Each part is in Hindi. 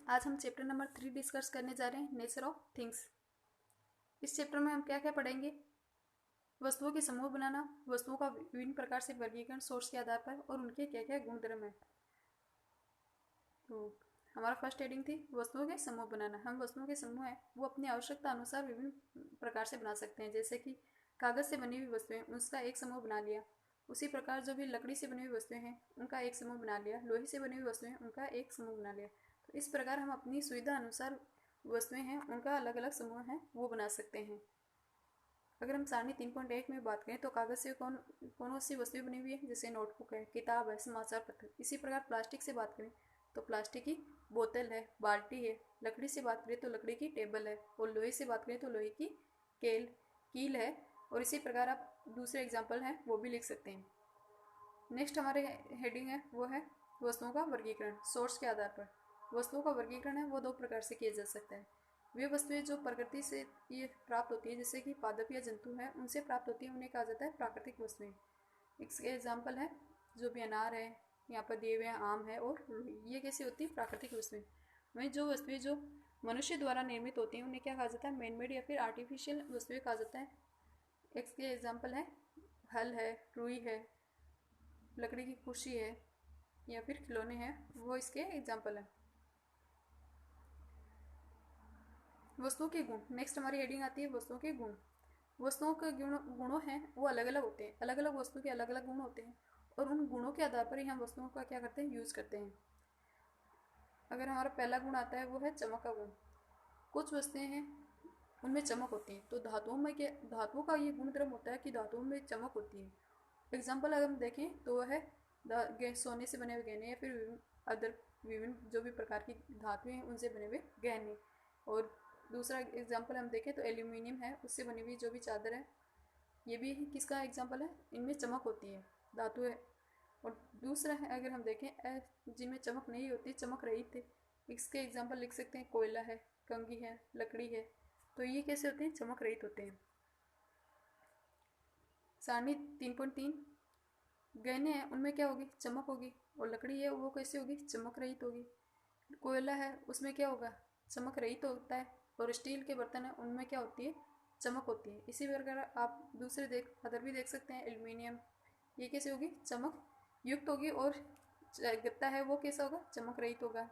आज हम चैप्टर नंबर 3 डिस्कस करने जा रहे हैं, नेचर ऑफ थिंग्स। इस चैप्टर में हम क्या क्या पढ़ेंगे? वस्तुओं के समूह बनाना, वस्तुओं का विभिन्न प्रकार से वर्गीकरण सोर्स के आधार पर और उनके क्या क्या गुणधर्म है। तो हमारा फर्स्ट हेडिंग थी वस्तुओं के समूह बनाना। हम वस्तुओं के समूह हैं वो अपनी आवश्यकता अनुसार विभिन्न प्रकार से बना सकते हैं। जैसे कि कागज से बनी हुई वस्तुएं, उसका एक समूह बना लिया। उसी प्रकार जो भी लकड़ी से बनी हुई वस्तुएं हैं उनका एक समूह बना लिया। लोहे से बनी हुई वस्तुएं उनका एक समूह बना लिया। तो इस प्रकार हम अपनी सुविधा अनुसार वस्तुएं हैं उनका अलग अलग समूह है वो बना सकते हैं। अगर हम सारणी 3.1 में बात करें तो कागज से कौन कौन सी वस्तुएं बनी हुई है, जैसे नोटबुक है, किताब है, समाचार पत्र। इसी प्रकार प्लास्टिक से बात करें तो प्लास्टिक की बोतल है, बाल्टी है। लकड़ी से बात करें तो लकड़ी की टेबल है, और लोहे से बात करें तो लोहे की कील है। और इसी प्रकार आप दूसरे एग्जाम्पल हैं वो भी लिख सकते हैं। नेक्स्ट हमारे हेडिंग है वो है वस्तुओं का वर्गीकरण सोर्स के आधार पर। वस्तुओं का वर्गीकरण है वो दो प्रकार से किया जा सकता है। वे वस्तुएं जो प्रकृति से ये प्राप्त होती है, जैसे कि पादप या जंतु है उनसे प्राप्त होती है, उन्हें कहा जाता है प्राकृतिक वस्तुएं। इसके एग्जाम्पल है जो भी अनार है, यहाँ पर दिए हुए हैं आम है और ये कैसी होती है प्राकृतिक वस्तुएं। वहीं जो वस्तुएं जो मनुष्य द्वारा निर्मित होती हैं उन्हें क्या कहा जाता है, मैन मेड या फिर आर्टिफिशियल वस्तुएं कहा जाता है। इसके एग्जाम्पल है हल है, रुई है, लकड़ी की कुर्सी है या फिर खिलौने हैं, वो इसके एग्जाम्पल है। वस्तुओं के गुण। नेक्स्ट हमारी हेडिंग आती है वस्तुओं के गुण। वस्तुओं के गुणों हैं वो अलग अलग होते हैं। अलग अलग वस्तु के अलग अलग गुण होते हैं और उन गुणों के आधार पर ही हम वस्तुओं का क्या करते हैं, यूज करते हैं। अगर हमारा पहला गुण आता है वो है चमक का गुण। कुछ वस्तुएं हैं उनमें चमक होती है, तो धातुओं में क्या, धातुओं का ये गुणधर्म होता है कि धातुओं में चमक होती है। एग्जाम्पल अगर हम देखें तो वह है सोने से बने हुए गहने या फिर अदर विभिन्न जो भी प्रकार की धातुएं हैं उनसे बने हुए गहने। और दूसरा एग्जाम्पल हम देखें तो एल्यूमिनियम है, उससे बनी हुई जो भी चादर है, ये भी किसका एग्जाम्पल है, इनमें चमक होती है, धातु है। और दूसरा है अगर हम देखें जिनमें चमक नहीं होती, चमक रहित थे, इसके एग्जाम्पल लिख सकते हैं कोयला है, कंघी है, लकड़ी है। तो ये कैसे होते हैं, चमक रहित होते हैं। सारणी 3.3 गहने हैं उनमें क्या होगी, चमक होगी। और लकड़ी है वो कैसे होगी, चमक रहित होगी। कोयला है उसमें क्या होगा, चमक रहित होता है। और स्टील के बर्तन है उनमें क्या होती है, चमक होती है। इसी प्रकार आप दूसरे अदर भी देख सकते हैं, एल्यूमिनियम, ये कैसे होगी, चमक युक्त होगी। और गत्ता है वो कैसा होगा, चमक रहित होगा।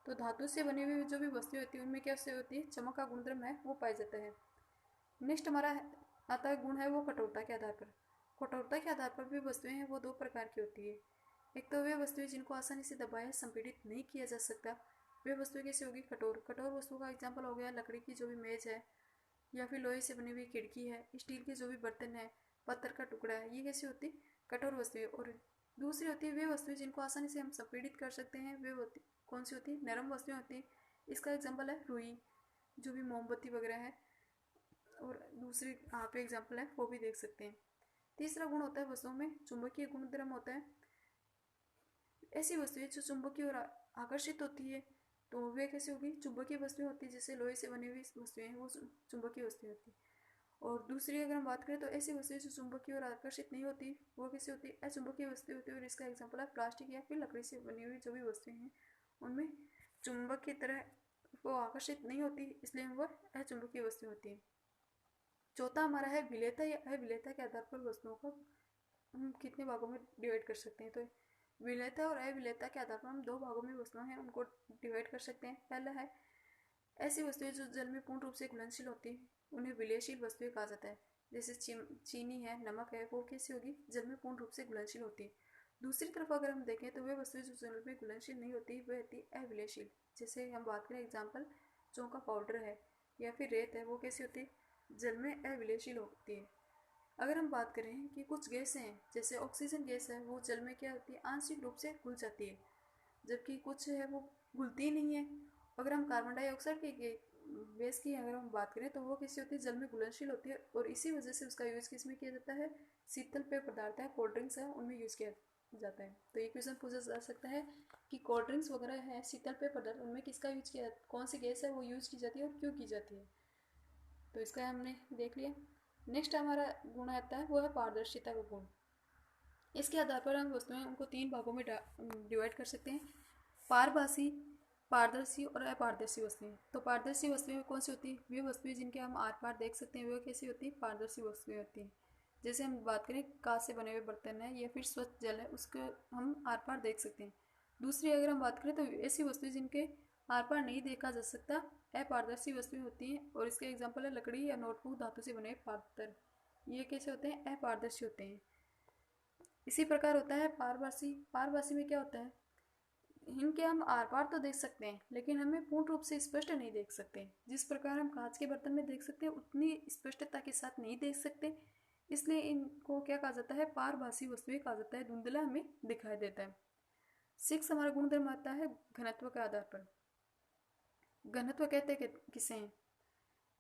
तो धातु से बनी हुई जो भी वस्तुएं होती है उनमें कैसे होती है, चमक का गुणधर्म है वो पाया जाता है। नेक्स्ट हमारा आता है गुण है वो कठोरता के आधार पर। कठोरता के आधार पर भी वस्तुएं हैं वो दो प्रकार की होती है। एक तो वे वस्तुएं जिनको आसानी से दबाया संपीड़ित नहीं किया जा सकता, वे वस्तुएं कैसी होगी, कठोर। कठोर वस्तुओं का एग्जाम्पल हो गया लकड़ी की जो भी मेज है, या फिर लोहे से बनी हुई खिड़की है, स्टील के जो भी बर्तन है, पत्थर का टुकड़ा है, ये कैसी होती, कठोर वस्तुएं। और दूसरी होती है वे वस्तुएं जिनको आसानी से हम संपीड़ित कर सकते हैं, वे होती कौन सी होती है, नरम वस्तुएं होती है। इसका एग्जाम्पल है रुई, जो भी मोमबत्ती वगैरह है। और दूसरी यहाँ पे एग्जाम्पल है वो भी देख सकते हैं। तीसरा गुण होता है वस्तुओं में चुंबकीय गुणधर्म होता है। ऐसी वस्तुएं जो चुंबकीय और आकर्षित होती है, तो वे कैसी होगी, चुंबकीय वस्तुएं होती है। जैसे लोहे से बनी हुई वस्तुएं हैं वो चुंबकीय वस्तुएं होती है। और दूसरी अगर हम बात करें तो ऐसी वस्तुएं जो चुंबकीय और आकर्षित नहीं होती वो कैसी होती है, अचुंबकीय वस्तुएं होती है। और इसका एग्जाम्पल है प्लास्टिक या फिर लकड़ी से बनी हुई जो भी वस्तुएं हैं उनमें चुंबक की तरह वो आकर्षित नहीं होती, इसलिए वो अचुंबकीय वस्तुएं होती है। चौथा हमारा है विलेयता या अविलेयता के आधार पर वस्तुओं को हम कितने भागों में डिवाइड कर सकते हैं। तो विलेयता और अविलेयता के आधार पर हम दो भागों में वस्तुएं हैं उनको डिवाइड कर सकते हैं। पहला है ऐसी वस्तुएं जो जल में पूर्ण रूप से घुलनशील होती है, उन्हें विलयशील वस्तुएं कहा जाता है। जैसे चीनी है, नमक है, वो कैसी होगी, जल में पूर्ण रूप से घुलनशील होती है। दूसरी तरफ अगर हम देखें तो वे वस्तुएं जो जल में घुलनशील नहीं होती वे होती है अविलयशील। जैसे हम बात करें एग्जाम्पल चौं का पाउडर है या फिर रेत है, वो कैसी होती है, जल में अविलयशील होती है। अगर हम बात करें कि कुछ गैसें हैं जैसे ऑक्सीजन गैस है वो जल में क्या होती है, आंशिक रूप से घुल जाती है, जबकि कुछ है वो घुलती नहीं है। अगर हम कार्बन डाइऑक्साइड के गैस की अगर हम बात करें तो वो कैसी होती है, जल में घुलनशील होती है। और इसी वजह से उसका यूज़ किस में किया जाता है, शीतल पेय पदार्थ है, कोल्ड ड्रिंक्स है, उनमें यूज़ किया जाता है। तो ये क्वेश्चन पूछा जा सकता है कि कोल्ड ड्रिंक्स वगैरह है, शीतल पेय पदार्थ, उनमें किसका यूज किया, कौन सी गैस है वो यूज़ की जाती है और क्यों की जाती है। तो इसका हमने देख लिया। नेक्स्ट हमारा गुण आता है वो है पारदर्शिता का गुण। इसके आधार पर हम वस्तुएं उनको तीन भागों में डिवाइड कर सकते हैं। पारभासी, पारदर्शी और अपारदर्शी वस्तुएं। तो पारदर्शी वस्तुएं कौन सी होती है? वे वस्तुएं जिनके हम आर पार देख सकते हैं, वे कैसी होती है? पारदर्शी वस्तुएं होती हैं। जैसे हम बात करें कांच से बने हुए बर्तन है या फिर स्वच्छ जल है, उसको हम आर पार देख सकते हैं। दूसरी अगर हम बात करें तो ऐसी वस्तुएं जिनके आर पार नहीं देखा जा सकता, अपारदर्शी वस्तुएं होती हैं। और इसके एग्जाम्पल है लकड़ी या नोटबुक, धातु से बने पात्र। ये कैसे होते हैं? अपारदर्शी होते हैं। इसी प्रकार होता है पारभासी। पारभासी में क्या होता है? इनके हम आर पार तो देख सकते हैं लेकिन हमें पूर्ण रूप से स्पष्ट नहीं देख सकते। जिस प्रकार हम कांच के बर्तन में देख सकते हैं उतनी स्पष्टता के साथ नहीं देख सकते, इसलिए इनको क्या कहा जाता है? पारभासी वस्तुएं कहा जाता है। धुंधला हमें दिखाई देता है। 6 हमारा गुणधर्म आता है घनत्व के आधार पर। घनत्व कहते हैं किसे हैं?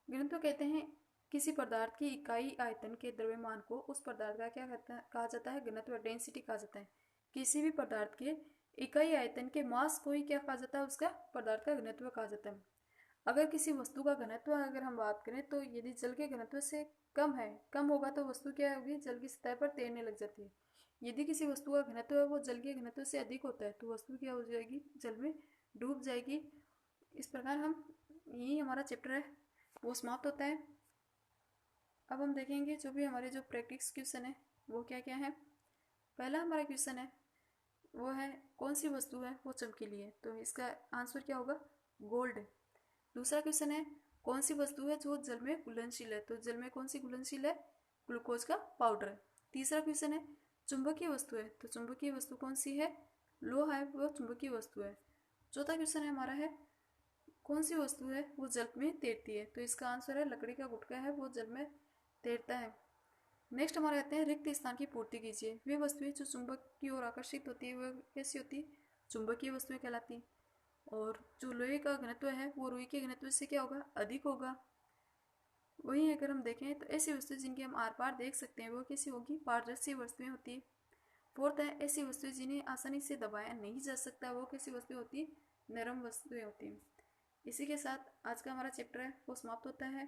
घनत्व कहते हैं किसी पदार्थ की इकाई आयतन के द्रव्यमान को उस पदार्थ का क्या कहा जाता है? घनत्व, डेंसिटी कहा जाता है। किसी भी पदार्थ के इकाई आयतन के मास को ही क्या कहा जाता है? उसका पदार्थ का घनत्व कहा जाता है। अगर किसी वस्तु का घनत्व अगर हम बात करें तो यदि जल के घनत्व से कम होगा तो वस्तु क्या होगी? जल की सतह पर तैरने लग जाती है। यदि किसी वस्तु का घनत्व है वो जल के घनत्व से अधिक होता है तो वस्तु क्या हो जाएगी? जल में डूब जाएगी। इस प्रकार हम यही हमारा चैप्टर है वो समाप्त होता है। अब हम देखेंगे जो भी हमारे जो प्रैक्टिस क्वेश्चन है वो क्या क्या है। पहला हमारा क्वेश्चन है वो है कौन सी वस्तु है वो चमकीली है? तो इसका आंसर क्या होगा? गोल्ड। दूसरा क्वेश्चन है कौन सी वस्तु है जो जल में घुलनशील है? तो जल में कौन सी घुलनशील है? ग्लूकोज का पाउडर। तीसरा क्वेश्चन है चुंबकीय वस्तु है, तो चुंबकीय वस्तु कौन सी है? लोहा है, वो चुंबकीय वस्तु है। चौथा क्वेश्चन है हमारा है कौन सी वस्तु है वो जल में तैरती है? तो इसका आंसर है लकड़ी का गुटका है, वो जल में तैरता है। नेक्स्ट हमारे आते हैं रिक्त स्थान की पूर्ति कीजिए। वे वस्तुएं जो चुंबक की ओर आकर्षित होती है वह कैसी होती है? चुंबकीय वस्तुएं कहलाती हैं। और जो लोहे का घनत्व है वो रुई के घनत्व से क्या होगा? अधिक होगा। वहीं अगर हम देखें तो ऐसी वस्तुएं जिनके हम आर पार देख सकते हैं वो कैसी होगी? पारदर्शी वस्तुएं होती है। फोर्थ है ऐसी वस्तुएं जिन्हें आसानी से दबाया नहीं जा सकता, वो कैसी वस्तुएं होती है? नरम वस्तुएं होती हैं। इसी के साथ आज का हमारा चैप्टर है वो समाप्त होता है।